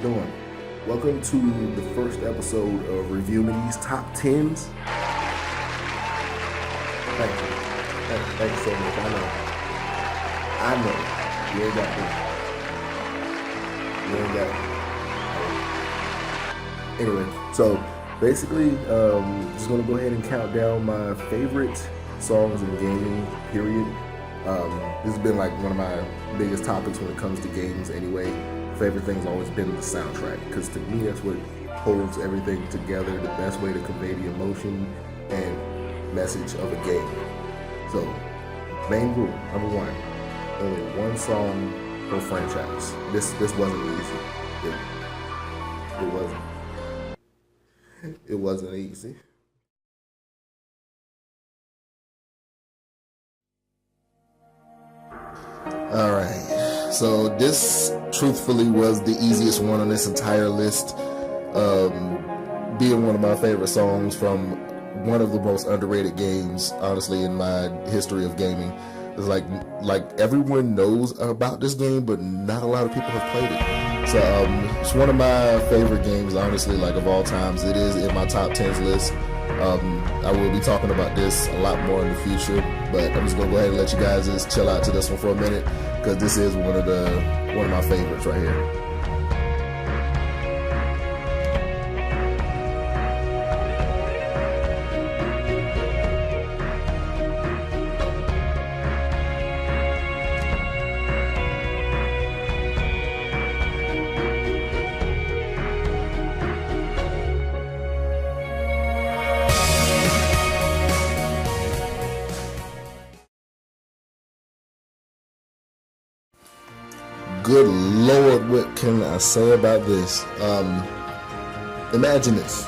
doing? Welcome to the first episode of ReviewMedies Top 10s. Thank you. Thank you so much. I know. You ain't got this. Anyway, so basically, just gonna go ahead and count down my favorite songs in gaming, period. This has been like one of my biggest topics when it comes to games anyway. Favorite thing's always been the soundtrack, because to me that's what holds everything together, the best way to convey the emotion and message of a game. So, main rule, number one, only one song per franchise. This wasn't easy. It wasn't. It wasn't easy. Alright, so this truthfully was the easiest one on this entire list, being one of my favorite songs from one of the most underrated games, honestly, in my history of gaming. It's like everyone knows about this game, but not a lot of people have played it. So it's one of my favorite games, honestly, like of all times. It is in my top 10s list. I will be talking about this a lot more in the future, but I'm just gonna go ahead and let you guys just chill out to this one for a minute, because this is one of my favorites right here. Good Lord, what can I say about this? Imagine this.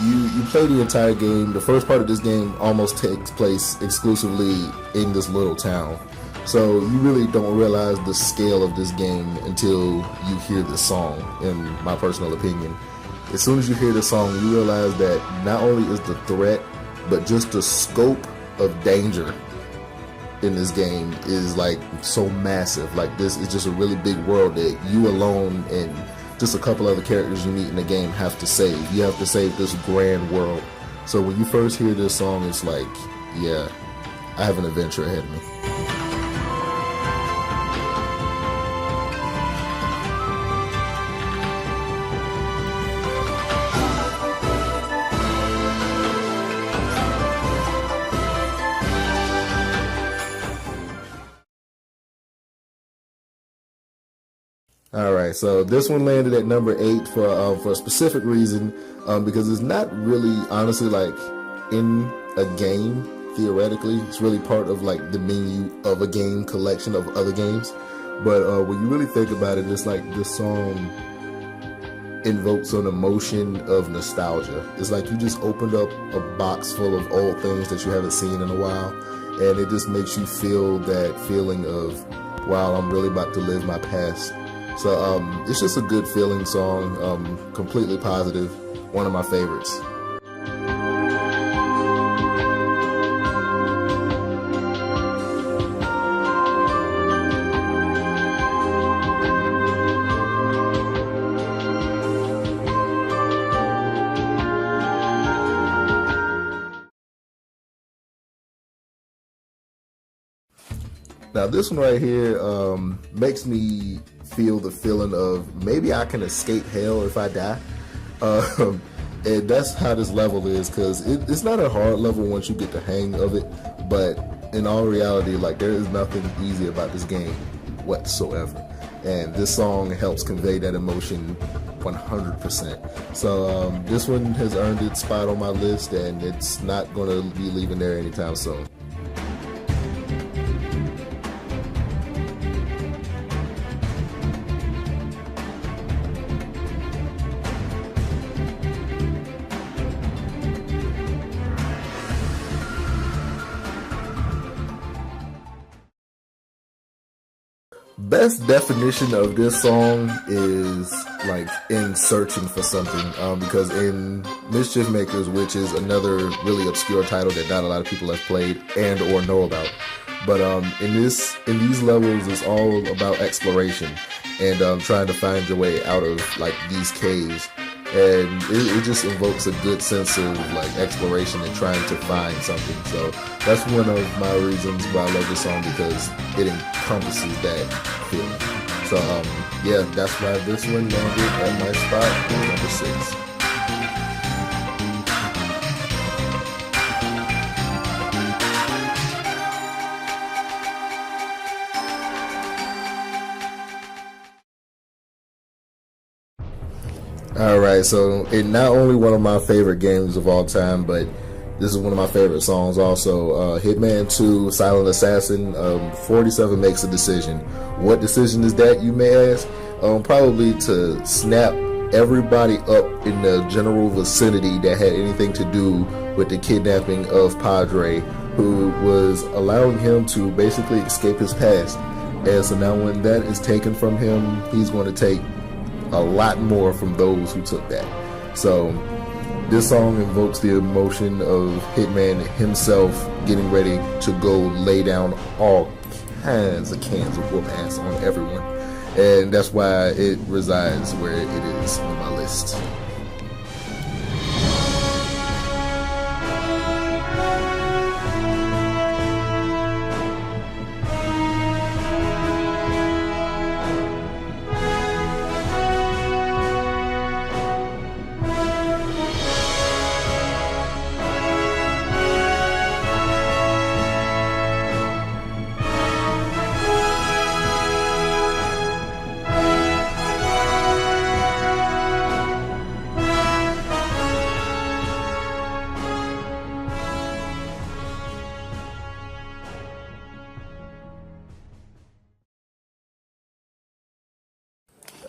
You play the entire game. The first part of this game almost takes place exclusively in this little town. So you really don't realize the scale of this game until you hear the song, in my personal opinion. As soon as you hear the song, you realize that not only is the threat, but just the scope of danger in this game is like so massive. Like, this is just a really big world that you alone and just a couple other characters you meet in the game have to save. You have to save this grand world. So when you first hear this song, it's like, yeah, I have an adventure ahead of me. Alright, so this one landed at number 8 for a specific reason, because it's not really, honestly, like, in a game, theoretically. It's really part of, like, the menu of a game collection of other games. But when you really think about it, it's like this song invokes an emotion of nostalgia. It's like you just opened up a box full of old things that you haven't seen in a while, and it just makes you feel that feeling of, wow, I'm really about to live my past. So it's just a good feeling song, completely positive, one of my favorites. Now this one right here makes me feel the feeling of maybe I can escape hell if I die. And that's how this level is, because it's not a hard level once you get the hang of it, but in all reality, like, there is nothing easy about this game whatsoever. And this song helps convey that emotion 100%. So this one has earned its spot on my list, and it's not going to be leaving there anytime soon. Best definition of this song is like in searching for something, because in Mischief Makers, which is another really obscure title that not a lot of people have played and or know about, but in these levels, it's all about exploration. and trying to find your way out of like these caves. And it just invokes a good sense of like exploration and trying to find something. So that's one of my reasons why I love this song, because it encompasses that feeling. So yeah, that's why this one landed at my spot at number 6. Alright, so it not only one of my favorite games of all time, but this is one of my favorite songs also. Hitman 2, Silent Assassin, 47 makes a decision. What decision is that, you may ask? Probably to snap everybody up in the general vicinity that had anything to do with the kidnapping of Padre, who was allowing him to basically escape his past. And so now when that is taken from him, he's going to take a lot more from those who took that. So this song invokes the emotion of Hitman himself getting ready to go lay down all kinds of cans of whoop ass on everyone, and that's why it resides where it is on my list.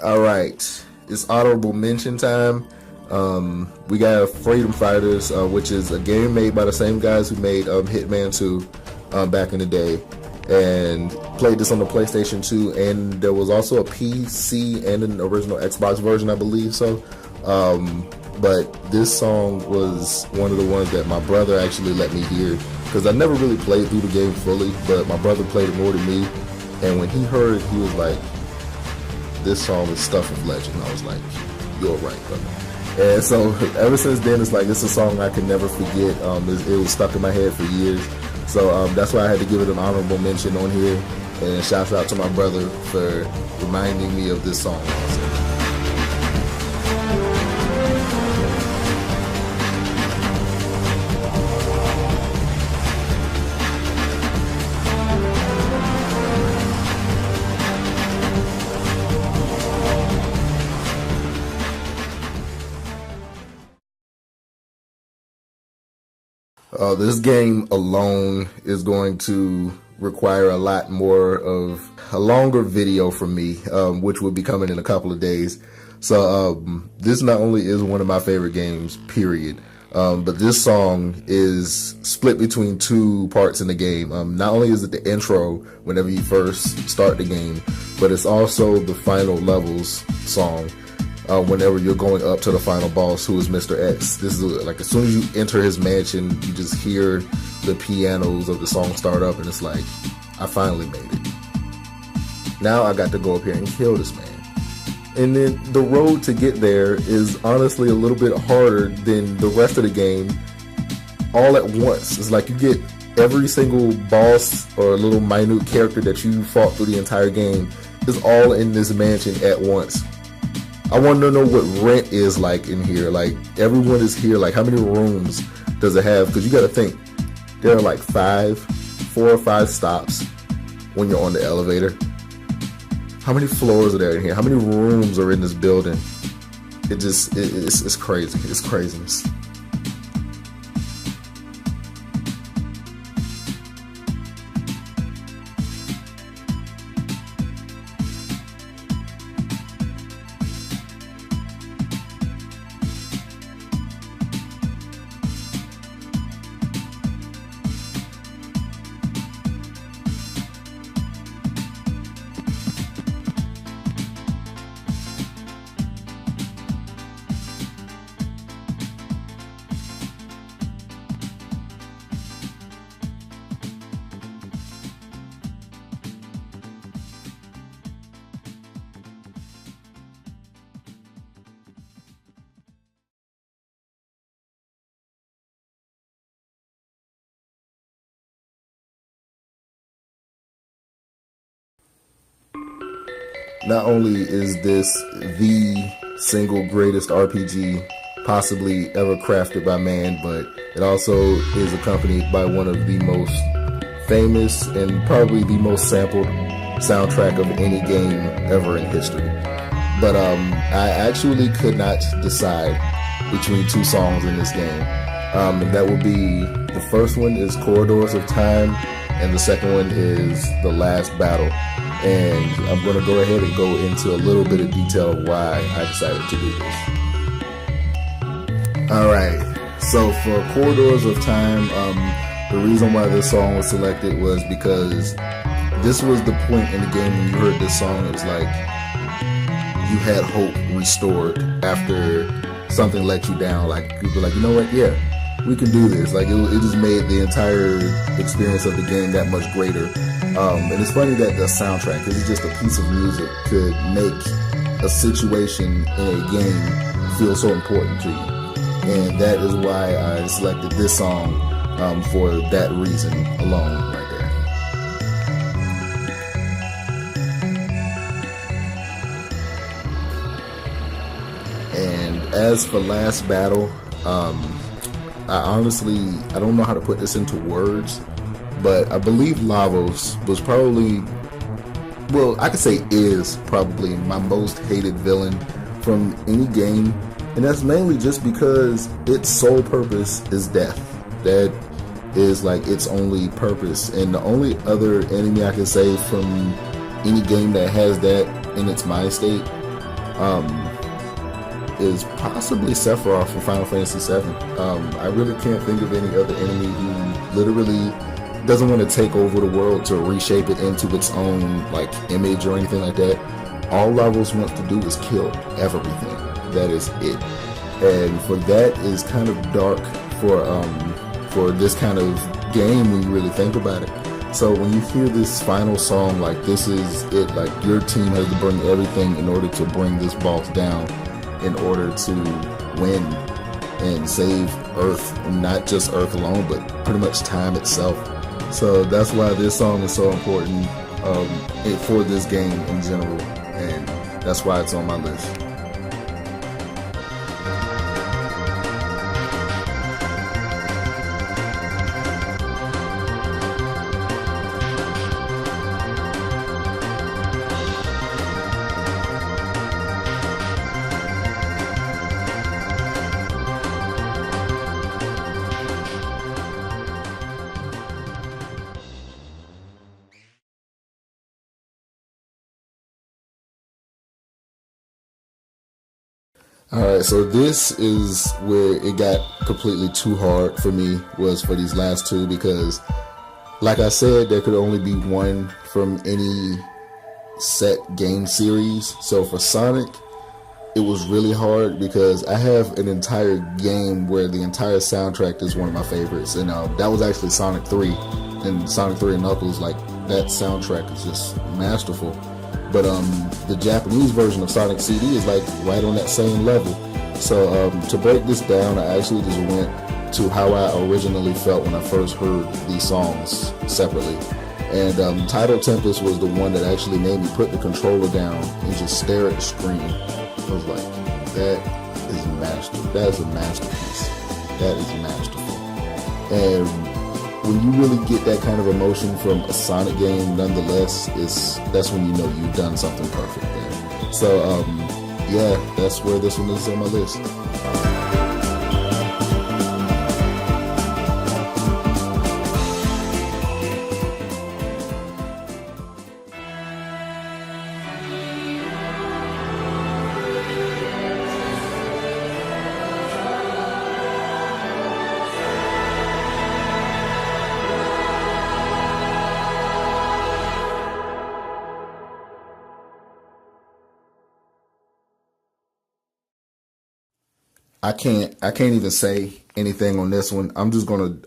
Alright, it's honorable mention time. We got Freedom Fighters, which is a game made by the same guys who made Hitman 2 back in the day, and played this on the PlayStation 2, and there was also a PC and an original Xbox version, I believe so. But this song was one of the ones that my brother actually let me hear, because I never really played through the game fully, but my brother played it more than me, and when he heard it, he was like, this song is stuff of legend. I was like, you're right, brother. And so ever since then, it's like, it's a song I can never forget. It was stuck in my head for years. So that's why I had to give it an honorable mention on here. And shouts out to my brother for reminding me of this song also. This game alone is going to require a lot more of a longer video from me, which will be coming in a couple of days. So this not only is one of my favorite games, period, but this song is split between two parts in the game. Not only is it the intro whenever you first start the game, but it's also the final levels song. Whenever you're going up to the final boss, who is Mr. X. This is like, as soon as you enter his mansion, you just hear the pianos of the song start up, and it's like, I finally made it. Now I got to go up here and kill this man. And then the road to get there is honestly a little bit harder than the rest of the game all at once. It's like you get every single boss or little minute character that you fought through the entire game is all in this mansion at once. I want to know what rent is like in here. Like, everyone is here. Like, how many rooms does it have? Because you got to think, there are like 4 or 5 stops when you're on the elevator. How many floors are there in here? How many rooms are in this building? It's crazy. It's craziness. not only is this the single greatest RPG possibly ever crafted by man, but it also is accompanied by one of the most famous and probably the most sampled soundtrack of any game ever in history. But I actually could not decide between two songs in this game. And that would be, the first one is Corridors of Time, and the second one is The Last Battle. And I'm going to go ahead and go into a little bit of detail of why I decided to do this. Alright, so for Corridors of Time, the reason why this song was selected was because this was the point in the game when you heard this song. It was like you had hope restored after something let you down. Like, you were like, you know what, yeah, we can do this. Like, it just made the entire experience of the game that much greater. And it's funny that the soundtrack, because it's just a piece of music, could make a situation in a game feel so important to you. And that is why I selected this song, for that reason alone right there. And as for Last Battle, I don't know how to put this into words, but I believe Lavos was probably, well, I could say is probably my most hated villain from any game. And that's mainly just because its sole purpose is death. That is like its only purpose. And the only other enemy I can say from any game that has that in its mind state is possibly Sephiroth from Final Fantasy VII. I really can't think of any other enemy who literally doesn't want to take over the world to reshape it into its own like image or anything like that. All Lavos wants to do is kill everything. That is it. And for that is kind of dark for this kind of game when you really think about it. So when you hear this final song, like, this is it, like your team has to bring everything in order to bring this boss down, in order to win and save Earth, and not just Earth alone, but pretty much time itself. So that's why this song is so important for this game in general, and that's why it's on my list. Alright, so this is where it got completely too hard for me, was for these last two, because like I said, there could only be one from any set game series. So for Sonic, it was really hard because I have an entire game where the entire soundtrack is one of my favorites, and that was actually Sonic 3, and Sonic 3 and Knuckles. Like, that soundtrack is just masterful. But the Japanese version of Sonic CD is like right on that same level. So to break this down, I actually just went to how I originally felt when I first heard these songs separately. And Title Tempest was the one that actually made me put the controller down and just stare at the screen. I was like, that is that is a masterpiece. That is masterful. And when you really get that kind of emotion from a Sonic game, nonetheless, that's when you know you've done something perfect there. So, yeah, that's where this one is on my list. I can't even say anything on this one. I'm just gonna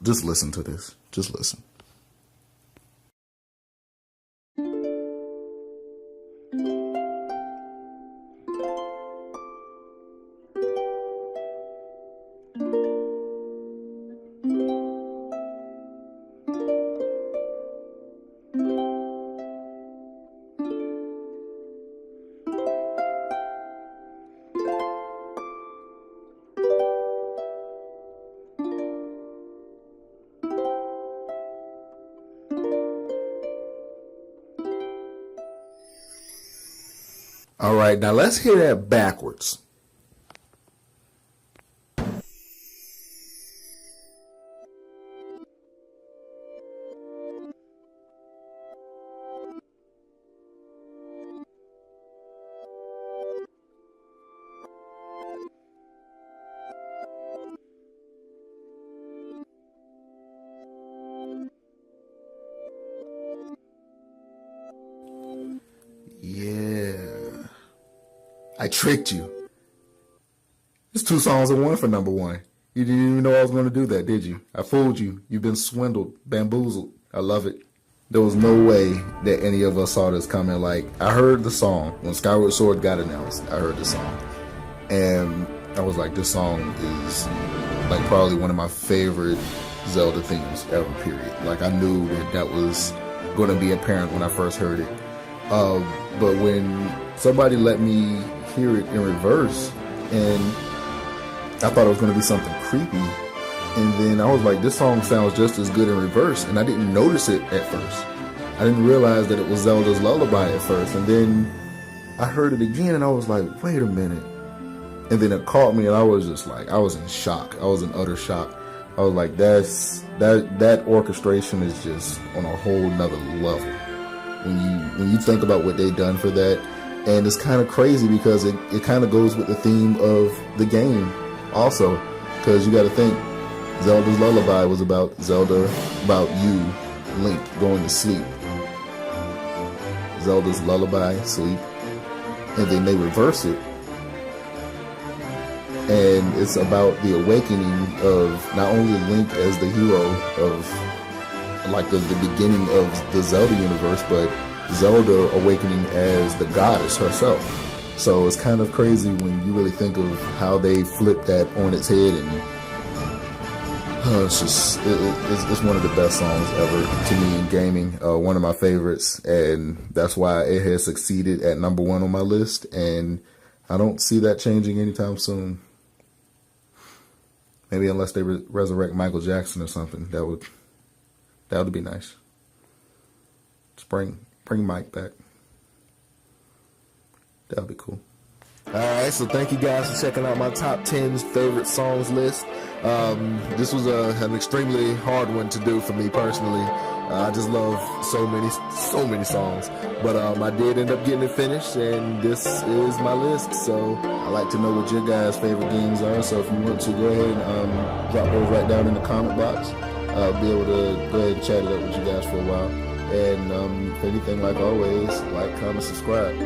listen to this. Just listen. All right, now let's hear that backwards. Yeah. I tricked you. It's 2 songs in one for number 1. You didn't even know I was going to do that, did you? I fooled you. You've been swindled, bamboozled. I love it. There was no way that any of us saw this coming. Like, I heard the song when Skyward Sword got announced. I heard the song. And I was like, this song is like probably one of my favorite Zelda themes ever, period. Like, I knew that was going to be apparent when I first heard it. But when somebody let me hear it in reverse, and I thought it was going to be something creepy, and then I was like, this song sounds just as good in reverse, and I didn't notice it at first. I didn't realize that it was Zelda's Lullaby at first, and then I heard it again, and I was like, wait a minute. And then it caught me, and I was just like, I was in shock. I was in utter shock. I was like, that orchestration is just on a whole nother level. When you think about what they've done for that, and it's kind of crazy because it kind of goes with the theme of the game also, because you got to think Zelda's Lullaby was about you, Link, going to sleep. Zelda's Lullaby, sleep, and then they reverse it, and it's about the awakening of not only Link as the hero of like the beginning of the Zelda universe, but Zelda awakening as the goddess herself. So it's kind of crazy when you really think of how they flipped that on its head, and it's one of the best songs ever to me in gaming. One of my favorites, and that's why it has succeeded at number 1 on my list, and I don't see that changing anytime soon. Maybe unless they resurrect Michael Jackson or something. That would be nice. Just bring Mike back. That would be cool. Alright, so thank you guys for checking out my top 10 favorite songs list. This was an extremely hard one to do for me personally. I just love so many songs. But I did end up getting it finished, and this is my list. So I like to know what your guys' favorite games are. So if you want to, go ahead and drop those right down in the comment box. Be able to go ahead and chat it up with you guys for a while. And if anything, like always, like, comment, subscribe.